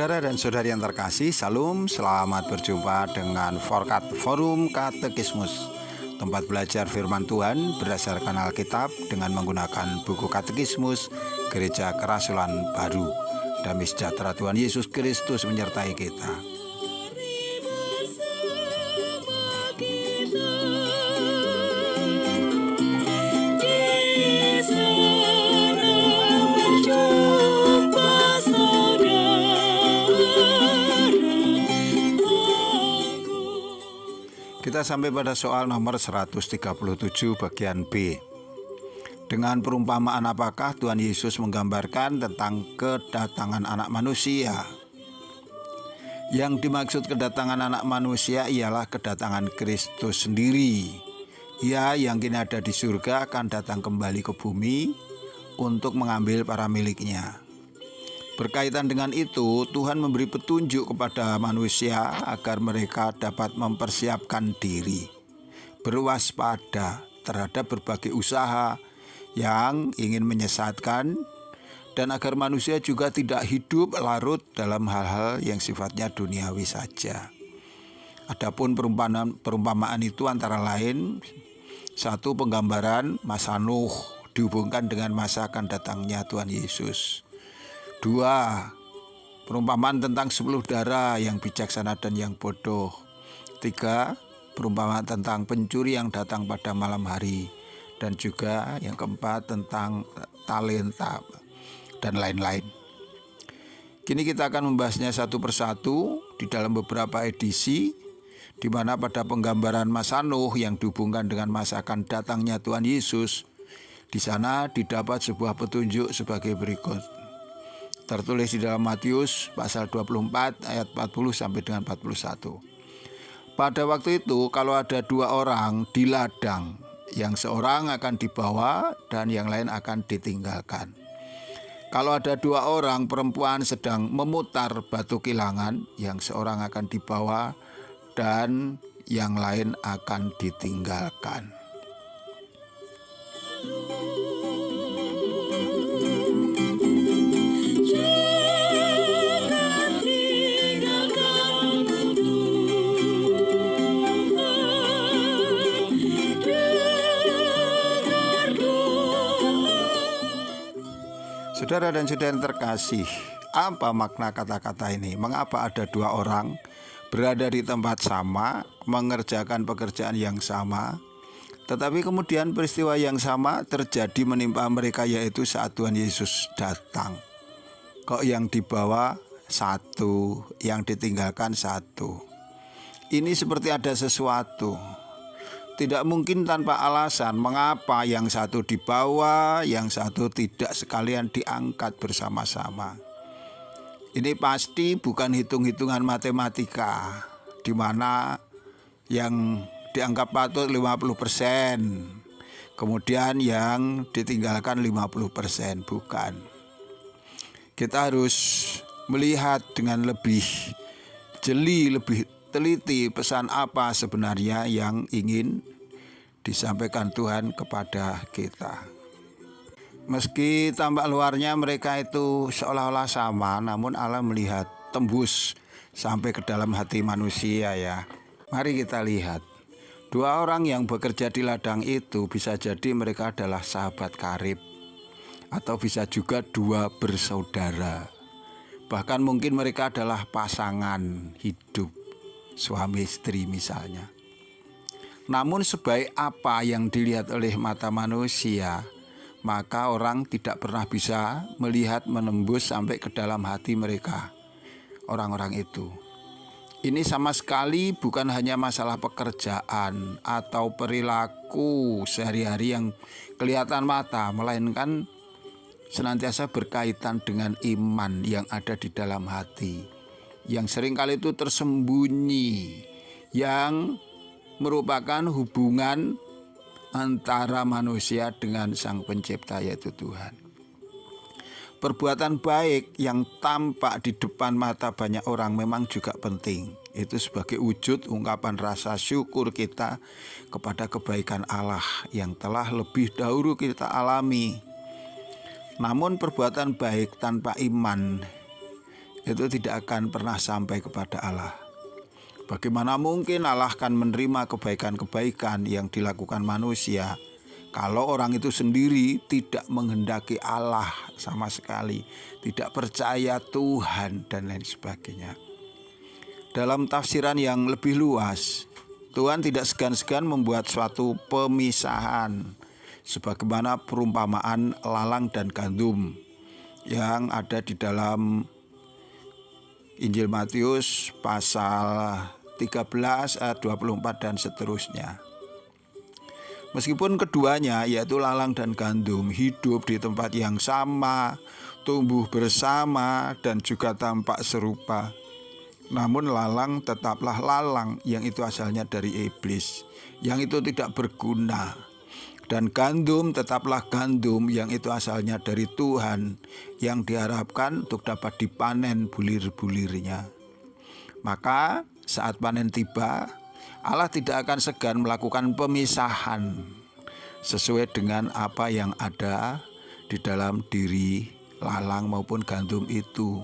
Saudara dan saudari yang terkasih, Salam, selamat berjumpa dengan Forum Katekismus, tempat belajar firman Tuhan berdasarkan Alkitab dengan menggunakan buku Katekismus Gereja Kerasulan Baru. Damai sejahtera Tuhan Yesus Kristus menyertai kita. Kita sampai pada soal nomor 137 bagian B. Dengan perumpamaan apakah Tuhan Yesus menggambarkan tentang kedatangan anak manusia? Yang dimaksud kedatangan anak manusia ialah kedatangan Kristus sendiri. Ia yang kini ada di surga akan datang kembali ke bumi untuk mengambil para miliknya. Berkaitan dengan itu, Tuhan memberi petunjuk kepada manusia agar mereka dapat mempersiapkan diri, berwaspada terhadap berbagai usaha yang ingin menyesatkan, dan agar manusia juga tidak hidup larut dalam hal-hal yang sifatnya duniawi saja. Adapun perumpamaan itu antara lain, satu, penggambaran masa Nuh dihubungkan dengan masa akan datangnya Tuhan Yesus. 2. Perumpamaan tentang 10 darah yang bijaksana dan yang bodoh. 3. Perumpamaan tentang pencuri yang datang pada malam hari. Dan juga yang keempat tentang talenta dan lain-lain. Kini kita akan membahasnya satu persatu di dalam beberapa edisi, di mana pada penggambaran masa Nuh yang dihubungkan dengan masa akan datangnya Tuhan Yesus, di sana didapat sebuah petunjuk sebagai berikut. Tertulis di dalam Matius pasal 24 ayat 40 sampai dengan 41. Pada waktu itu kalau ada 2 orang di ladang, yang seorang akan dibawa dan yang lain akan ditinggalkan. Kalau ada 2 orang perempuan sedang memutar batu kilangan, yang seorang akan dibawa dan yang lain akan ditinggalkan. Saudara dan saudara yang terkasih, apa makna kata-kata ini? Mengapa ada 2 orang berada di tempat sama, mengerjakan pekerjaan yang sama, tetapi kemudian peristiwa yang sama terjadi menimpa mereka, yaitu saat Tuhan Yesus datang. Kok yang dibawa 1, yang ditinggalkan 1? Ini seperti ada sesuatu. Tidak mungkin tanpa alasan mengapa yang satu dibawa, yang satu tidak sekalian diangkat bersama-sama. Ini pasti bukan hitung-hitungan matematika, di mana yang dianggap patut 50%, kemudian yang ditinggalkan 50%, bukan. Kita harus melihat dengan lebih jeli, lebih teliti pesan apa sebenarnya yang ingin disampaikan Tuhan kepada kita. Meski tampak luarnya mereka itu seolah-olah sama, namun Allah melihat tembus sampai ke dalam hati manusia ya. Mari kita lihat. 2 orang yang bekerja di ladang itu bisa jadi mereka adalah sahabat karib, atau bisa juga 2 bersaudara. Bahkan mungkin mereka adalah pasangan hidup, suami istri misalnya. Namun sebaik apa yang dilihat oleh mata manusia, maka orang tidak pernah bisa melihat menembus sampai ke dalam hati mereka, orang-orang itu. Ini sama sekali bukan hanya masalah pekerjaan atau perilaku sehari-hari yang kelihatan mata, melainkan senantiasa berkaitan dengan iman yang ada di dalam hati, yang seringkali itu tersembunyi, yang merupakan hubungan antara manusia dengan Sang Pencipta, yaitu Tuhan. Perbuatan baik yang tampak di depan mata banyak orang memang juga penting. Itu sebagai wujud ungkapan rasa syukur kita kepada kebaikan Allah yang telah lebih dahulu kita alami. Namun perbuatan baik tanpa iman itu tidak akan pernah sampai kepada Allah. Bagaimana mungkin Allah akan menerima kebaikan-kebaikan yang dilakukan manusia kalau orang itu sendiri tidak menghendaki Allah sama sekali, tidak percaya Tuhan dan lain sebagainya. Dalam tafsiran yang lebih luas, Tuhan tidak segan-segan membuat suatu pemisahan sebagaimana perumpamaan lalang dan gandum yang ada di dalam Injil Matius pasal 13 ayat 24 dan seterusnya. Meskipun keduanya yaitu lalang dan gandum hidup di tempat yang sama, tumbuh bersama dan juga tampak serupa, namun lalang tetaplah lalang yang itu asalnya dari iblis, yang itu tidak berguna. Dan gandum tetaplah gandum yang itu asalnya dari Tuhan, yang diharapkan untuk dapat dipanen bulir-bulirnya. Maka saat panen tiba, Allah tidak akan segan melakukan pemisahan sesuai dengan apa yang ada di dalam diri lalang maupun gandum itu.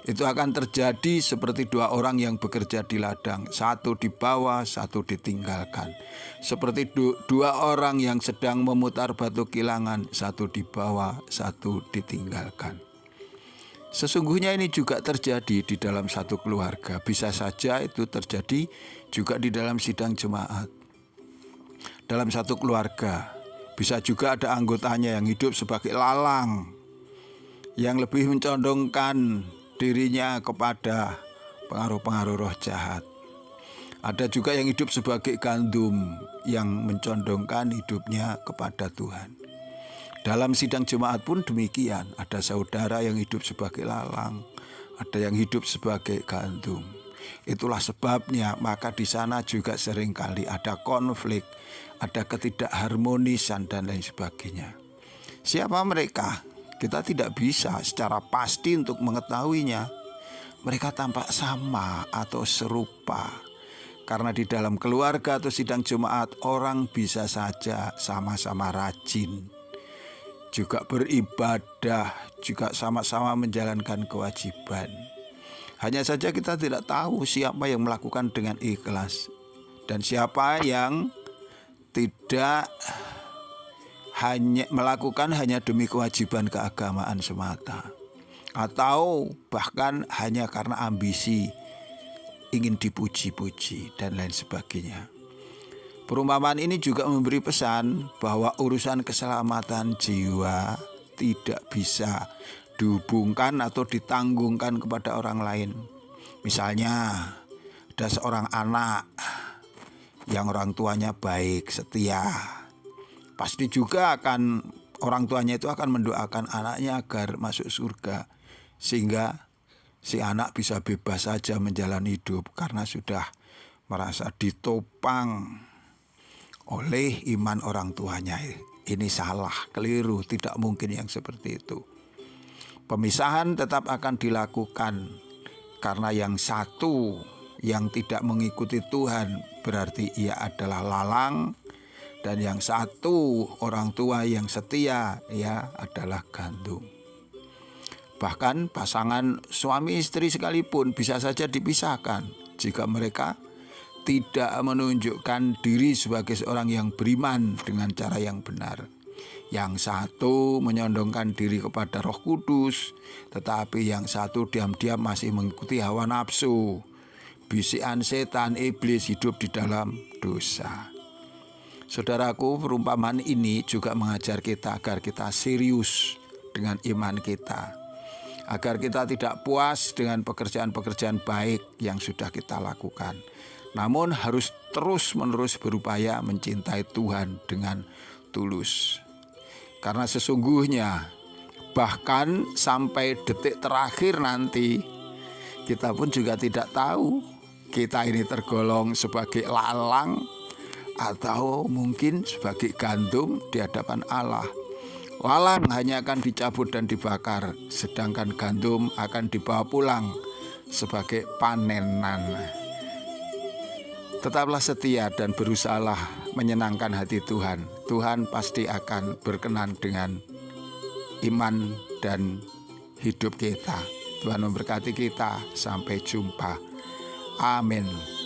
Itu akan terjadi seperti dua orang yang bekerja di ladang, satu dibawa, satu ditinggalkan. Seperti dua orang yang sedang memutar batu kilangan, satu dibawa, satu ditinggalkan. Sesungguhnya ini juga terjadi di dalam satu keluarga. Bisa saja itu terjadi juga di dalam sidang jemaat. Dalam satu keluarga bisa juga ada anggotanya yang hidup sebagai lalang, yang lebih mencondongkan dirinya kepada pengaruh-pengaruh roh jahat. Ada juga yang hidup sebagai gandum, yang mencondongkan hidupnya kepada Tuhan. Dalam sidang jemaat pun demikian, ada saudara yang hidup sebagai lalang, ada yang hidup sebagai gandum. Itulah sebabnya maka di sana juga seringkali ada konflik, ada ketidakharmonisan dan lain sebagainya. Siapa mereka? Kita tidak bisa secara pasti untuk mengetahuinya. Mereka tampak sama atau serupa. Karena di dalam keluarga atau sidang jemaat orang bisa saja sama-sama rajin, juga beribadah, juga sama-sama menjalankan kewajiban. Hanya saja kita tidak tahu siapa yang melakukan dengan ikhlas dan siapa yang tidak hanya melakukan hanya demi kewajiban keagamaan semata, atau bahkan hanya karena ambisi ingin dipuji-puji dan lain sebagainya. Perumpamaan ini juga memberi pesan bahwa urusan keselamatan jiwa tidak bisa dihubungkan atau ditanggungkan kepada orang lain. Misalnya ada seorang anak yang orang tuanya baik, setia, pasti juga akan orang tuanya itu akan mendoakan anaknya agar masuk surga, sehingga si anak bisa bebas saja menjalani hidup karena sudah merasa ditopang oleh iman orang tuanya. Ini salah, keliru, tidak mungkin yang seperti itu. Pemisahan tetap akan dilakukan karena yang satu yang tidak mengikuti Tuhan berarti ia adalah lalang, dan yang satu orang tua yang setia ia adalah gandum. Bahkan pasangan suami istri sekalipun bisa saja dipisahkan jika mereka tidak menunjukkan diri sebagai seorang yang beriman dengan cara yang benar. Yang satu menyondongkan diri kepada Roh Kudus, tetapi yang satu diam-diam masih mengikuti hawa nafsu, bisikan setan, iblis, hidup di dalam dosa. Saudaraku, perumpamaan ini juga mengajar kita agar kita serius dengan iman kita, agar kita tidak puas dengan pekerjaan-pekerjaan baik yang sudah kita lakukan, namun harus terus-menerus berupaya mencintai Tuhan dengan tulus. Karena sesungguhnya bahkan sampai detik terakhir nanti kita pun juga tidak tahu kita ini tergolong sebagai lalang atau mungkin sebagai gandum di hadapan Allah. Lalang hanya akan dicabut dan dibakar, sedangkan gandum akan dibawa pulang sebagai panenan. Tetaplah setia dan berusahalah menyenangkan hati Tuhan. Tuhan pasti akan berkenan dengan iman dan hidup kita. Tuhan memberkati kita. Sampai jumpa. Amin.